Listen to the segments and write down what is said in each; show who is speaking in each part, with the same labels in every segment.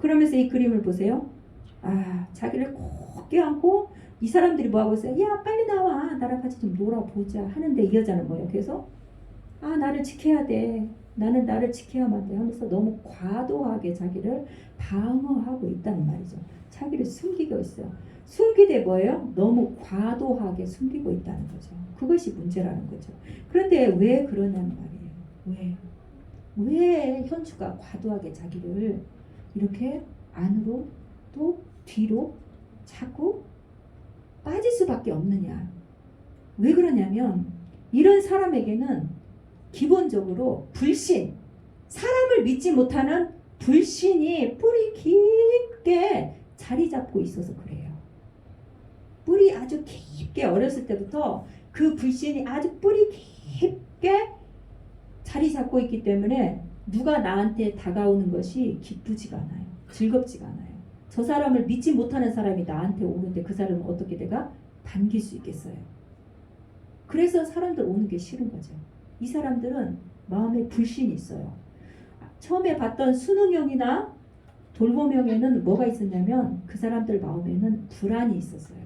Speaker 1: 그러면서 이 그림을 보세요. 아, 자기를 꼭 껴안고 이 사람들이 뭐하고 있어요? 야, 빨리 나와. 나랑 같이 좀 놀아보자. 하는데 이 여자는 뭐예요? 계속 아, 나를 지켜야 돼. 나는 나를 지켜야만 돼. 하면서 너무 과도하게 자기를 방어하고 있다는 말이죠. 자기를 숨기고 있어요. 숨기되 뭐예요? 너무 과도하게 숨기고 있다는 거죠. 그것이 문제라는 거죠. 그런데 왜 그러냐는 말이에요. 왜 현주가 과도하게 자기를 이렇게 안으로 또 뒤로 자꾸 빠질 수밖에 없느냐. 왜 그러냐면 이런 사람에게는 기본적으로 불신, 사람을 믿지 못하는 불신이 뿌리 깊게 자리 잡고 있어서 그래요. 뿌리 아주 깊게 어렸을 때부터 그 불신이 아주 뿌리 깊게 자리 잡고 있기 때문에 누가 나한테 다가오는 것이 기쁘지가 않아요. 즐겁지가 않아요. 저 사람을 믿지 못하는 사람이 나한테 오는데 그 사람은 어떻게 내가 반길 수 있겠어요? 그래서 사람들 오는 게 싫은 거죠. 이 사람들은 마음에 불신이 있어요. 처음에 봤던 순응형이나 돌봄형에는 뭐가 있었냐면 그 사람들 마음에는 불안이 있었어요.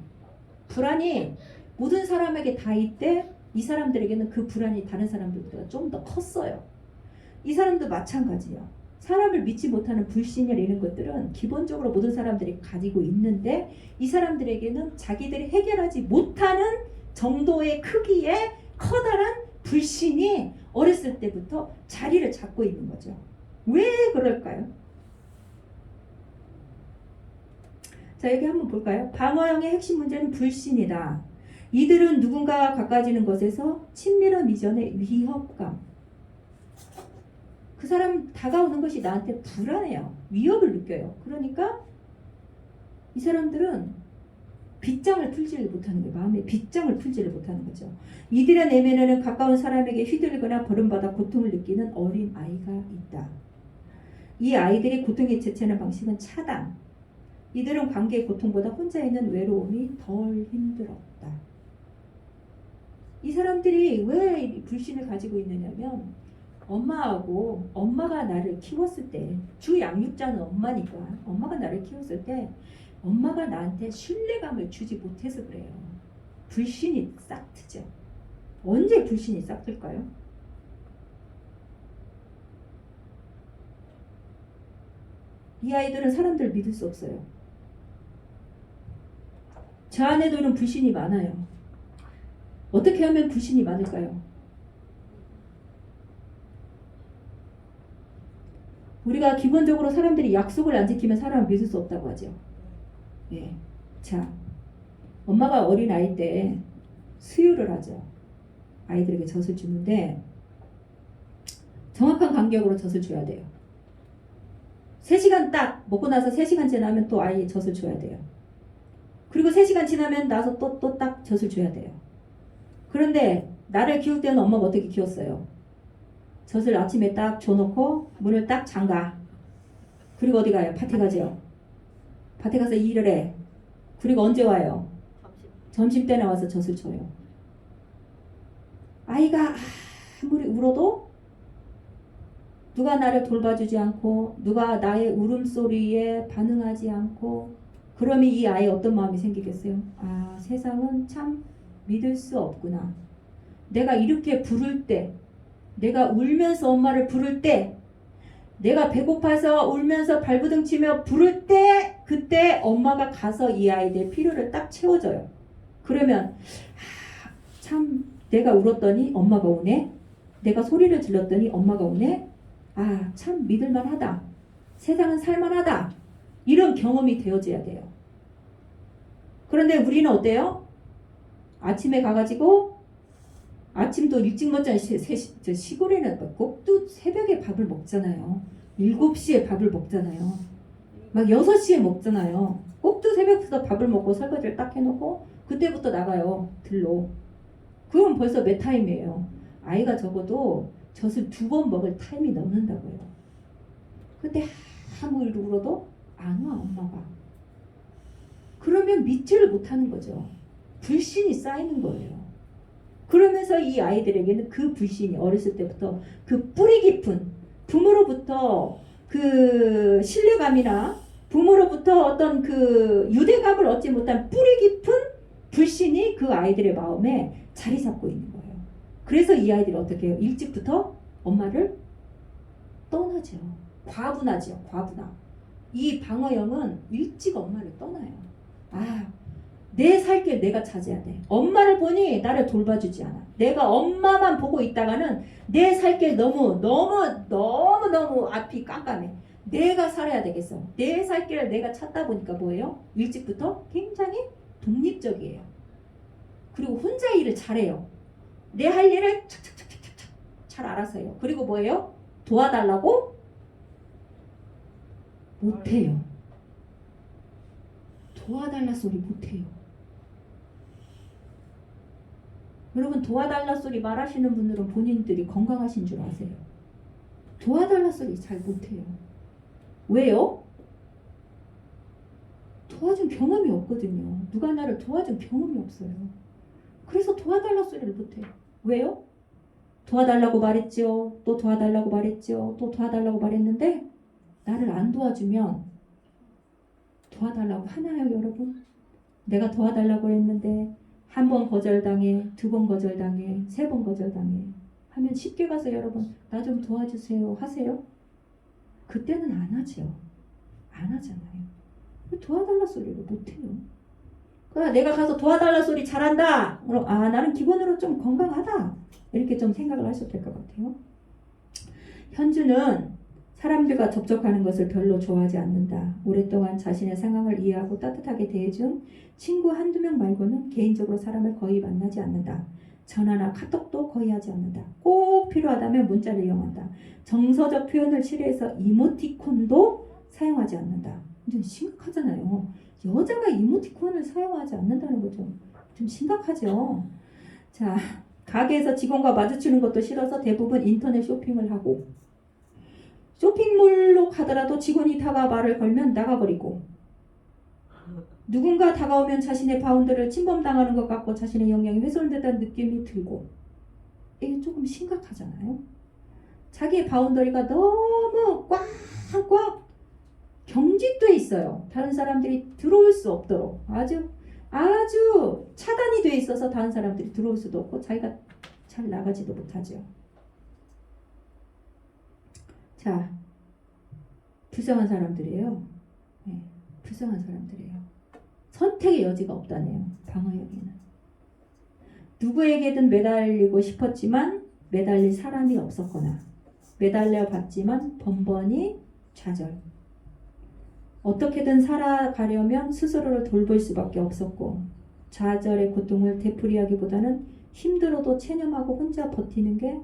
Speaker 1: 불안이 모든 사람에게 다 있대 이 사람들에게는 그 불안이 다른 사람들보다 좀 더 컸어요. 이 사람도 마찬가지예요. 사람을 믿지 못하는 불신이나 이런 것들은 기본적으로 모든 사람들이 가지고 있는데 이 사람들에게는 자기들이 해결하지 못하는 정도의 크기의 커다란 불신이 어렸을 때부터 자리를 잡고 있는 거죠. 왜 그럴까요? 자, 여기 한번 볼까요? 방어형의 핵심 문제는 불신이다. 이들은 누군가와 가까워지는 것에서 친밀함 이전의 위협감. 그 사람 다가오는 것이 나한테 불안해요. 위협을 느껴요. 그러니까 이 사람들은 빗장을 풀지를 못하는 거예요. 마음에 빗장을 풀지를 못하는 거죠. 이들의 내면에는 가까운 사람에게 휘둘리거나 버림받아 고통을 느끼는 어린 아이가 있다. 이 아이들이 고통에 대처하는 방식은 차단. 이들은 관계의 고통보다 혼자 있는 외로움이 덜 힘들었다. 이 사람들이 왜 불신을 가지고 있느냐면 엄마가 나를 키웠을 때 주 양육자는 엄마니까 엄마가 나를 키웠을 때 엄마가 나한테 신뢰감을 주지 못해서 그래요. 불신이 싹 트죠. 언제 불신이 싹 틀까요? 이 아이들은 사람들을 믿을 수 없어요. 저 안에도 이런 불신이 많아요. 어떻게 하면 불신이 많을까요? 우리가 기본적으로 사람들이 약속을 안 지키면 사람을 믿을 수 없다고 하죠. 예. 자, 엄마가 어린 아이 때 수유를 하죠. 아이들에게 젖을 주는데 정확한 간격으로 젖을 줘야 돼요. 3시간 딱 먹고 나서 3시간 지나면 또 아이에 젖을 줘야 돼요. 그리고 3시간 지나면 나서 또 딱 젖을 줘야 돼요. 그런데 나를 키울 때는 엄마가 어떻게 키웠어요? 젖을 아침에 딱 줘놓고 문을 딱 잠가. 그리고 어디 가요? 밭에 가죠. 밭에 가서 일을 해. 그리고 언제 와요? 점심 때 나와서 젖을 줘요. 아이가 아무리 울어도 누가 나를 돌봐주지 않고 누가 나의 울음소리에 반응하지 않고 그러면 이 아이에 어떤 마음이 생기겠어요? 아, 세상은 참 믿을 수 없구나. 내가 이렇게 부를 때 내가 울면서 엄마를 부를 때 내가 배고파서 울면서 발부둥 치며 부를 때 그때 엄마가 가서 이 아이들 필요를 딱 채워줘요. 그러면 참 내가 울었더니 엄마가 오네. 내가 소리를 질렀더니 엄마가 오네. 아, 참 믿을만하다. 세상은 살만하다. 이런 경험이 되어져야 돼요. 그런데 우리는 어때요? 아침에 가가지고 아침도 일찍 먹잖아요. 시골에는 꼭도 새벽에 밥을 먹잖아요. 7시에 밥을 먹잖아요. 막 6시에 먹잖아요. 꼭도 새벽부터 밥을 먹고 설거지를 딱 해놓고 그때부터 나가요. 들로. 그럼 벌써 몇 타임이에요. 아이가 적어도 젖을 2번 먹을 타임이 넘는다고요. 근데 아무리 울어도 안 와, 엄마가. 그러면 믿지를 못하는 거죠. 불신이 쌓이는 거예요. 그러면서 이 아이들에게는 그 불신이 어렸을 때부터 그 뿌리 깊은 부모로부터 그 신뢰감이나 부모로부터 어떤 그 유대감을 얻지 못한 뿌리 깊은 불신이 그 아이들의 마음에 자리 잡고 있는 거예요. 그래서 이 아이들이 어떻게 해요? 일찍부터 엄마를 떠나죠. 과분하죠. 과분함. 이 방어형은 일찍 엄마를 떠나요. 아, 내 살 길 내가 찾아야 돼. 엄마를 보니 나를 돌봐주지 않아. 내가 엄마만 보고 있다가는 내 살 길 너무 앞이 깜깜해. 내가 살아야 되겠어. 내 살 길을 내가 찾다 보니까 뭐예요? 일찍부터 굉장히 독립적이에요. 그리고 혼자 일을 잘해요. 내 할 일을 착착착착착 잘 알아서 해요. 그리고 뭐예요? 도와달라고 못해요. 도와달라 소리 못해요. 여러분, 도와달라 소리 말하시는 분들은 본인들이 건강하신 줄 아세요? 도와달라 소리 잘 못해요. 왜요? 도와준 경험이 없거든요. 누가 나를 도와준 경험이 없어요. 그래서 도와달라 소리를 못해요. 왜요? 도와달라고 말했죠. 또 도와달라고 말했죠. 또 도와달라고 말했는데 나를 안 도와주면 도와달라고 하나요, 여러분? 내가 도와달라고 했는데 한 번 거절당해, 두 번 거절당해, 세 번 거절당해 하면 쉽게 가서 여러분 나 좀 도와주세요 하세요? 그때는 안 하죠. 안 하잖아요. 도와달라 소리를 못해요. 그러니까 내가 가서 도와달라 소리 잘한다. 그럼 나는 기본으로 좀 건강하다. 이렇게 좀 생각을 하셔도 될 것 같아요. 현주는 사람들과 접촉하는 것을 별로 좋아하지 않는다. 오랫동안 자신의 상황을 이해하고 따뜻하게 대해준 친구 한두 명 말고는 개인적으로 사람을 거의 만나지 않는다. 전화나 카톡도 거의 하지 않는다. 꼭 필요하다면 문자를 이용한다. 정서적 표현을 싫어해서 이모티콘도 사용하지 않는다. 좀 심각하잖아요. 여자가 이모티콘을 사용하지 않는다는 거 좀 심각하죠. 자, 가게에서 직원과 마주치는 것도 싫어서 대부분 인터넷 쇼핑을 하고, 쇼핑몰로 가더라도 직원이 다가 말을 걸면 나가버리고, 누군가 다가오면 자신의 바운더를 침범당하는 것 같고 자신의 역량이 훼손된다는 느낌이 들고, 이게 조금 심각하잖아요. 자기의 바운더리가 너무 꽉꽉 경직돼 있어요. 다른 사람들이 들어올 수 없도록 아주 차단이 돼 있어서 다른 사람들이 들어올 수도 없고 자기가 잘 나가지도 못하죠. 자, 불쌍한 사람들이에요. 네, 불쌍한 사람들이에요. 선택의 여지가 없다네요. 방어역에는. 누구에게든 매달리고 싶었지만 매달릴 사람이 없었거나 매달려 봤지만 번번이 좌절. 어떻게든 살아가려면 스스로를 돌볼 수밖에 없었고 좌절의 고통을 되풀이하기보다는 힘들어도 체념하고 혼자 버티는 게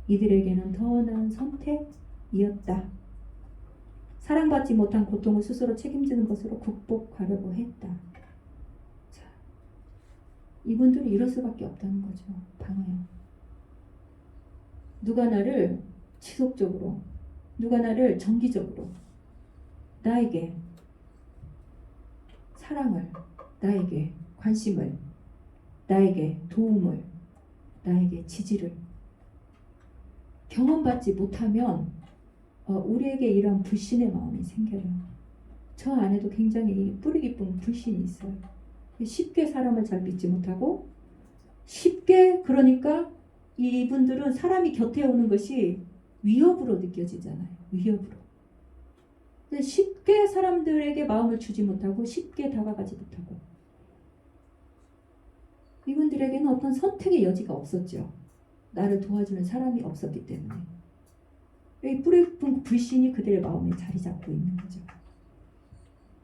Speaker 1: 이들에게는 더 나은 선택이었다. 사랑받지 못한 고통을 스스로 책임지는 것으로 극복하려고 했다. 자, 이분들이 이럴 수밖에 없다는 거죠. 방어요. 누가 나를 지속적으로, 누가 나를 정기적으로 나에게 사랑을, 나에게 관심을, 나에게 도움을, 나에게 지지를 경험받지 못하면 우리에게 이런 불신의 마음이 생겨요. 저 안에도 굉장히 뿌리 깊은 불신이 있어요. 쉽게 사람을 잘 믿지 못하고 쉽게, 그러니까 이분들은 사람이 곁에 오는 것이 위협으로 느껴지잖아요. 위협으로. 쉽게 사람들에게 마음을 주지 못하고 쉽게 다가가지 못하고 이분들에게는 어떤 선택의 여지가 없었죠. 나를 도와주는 사람이 없었기 때문에 이 뿌리 깊은 불신이 그들의 마음에 자리 잡고 있는 거죠.